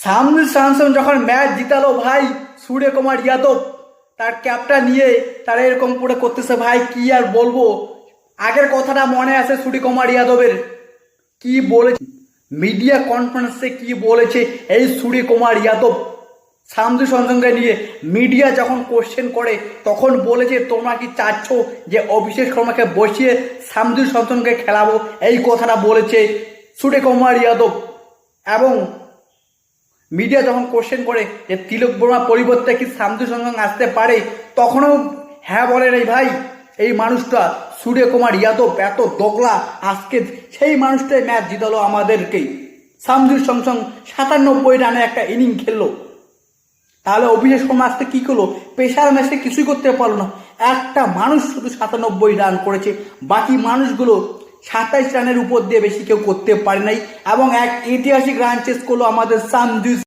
সামনে স্যামসং যখন ম্যাচ জিতালো ভাই, সূর্যকুমার যাদব তার ক্যাপটা নিয়ে তারা এরকম করে করতেছে ভাই, কি আর বলবো। আগের কথাটা মনে আছে সূর্যকুমার যাদবের, কি বলেছে মিডিয়া কনফারেন্সে, কি বলেছে এই সূর্যকুমার যাদব সামজু স্যামসংকে নিয়ে। মিডিয়া যখন কোশ্চেন করে তখন বলেছে তোমরা কি চাচ্ছ যে অভিষেক শর্মাকে বসিয়ে সামজু স্যামসংকে খেলাবো, এই কথাটা বলেছে সূর্যকুমার যাদব। এবং মিডিয়া যখন কোশ্চেন করে যে তিলক বর্মার পরিবর্তে কি সামজু স্যামসং আসতে পারে, তখনও হ্যাঁ বলেন এই ভাই। এই মানুষটা সূর্যকুমার যাদব এত দোগলা, আজকে সেই মানুষটাই ম্যাচ জিতালো আমাদেরকেই। সামজু স্যামসং 97 রানে একটা ইনিং খেললো, তাহলে অভিষেক শর্মা আজকে কি করলো? পেশার ম্যাচে কিছুই করতে পারলো না। একটা মানুষ শুধু 97 রান করেছে, বাকি মানুষগুলো 27 রানের উপর দিয়ে বেশি কেউ করতে পারে নাই। এবং এক ঐতিহাসিক রান চেস করলো আমাদের সামজু।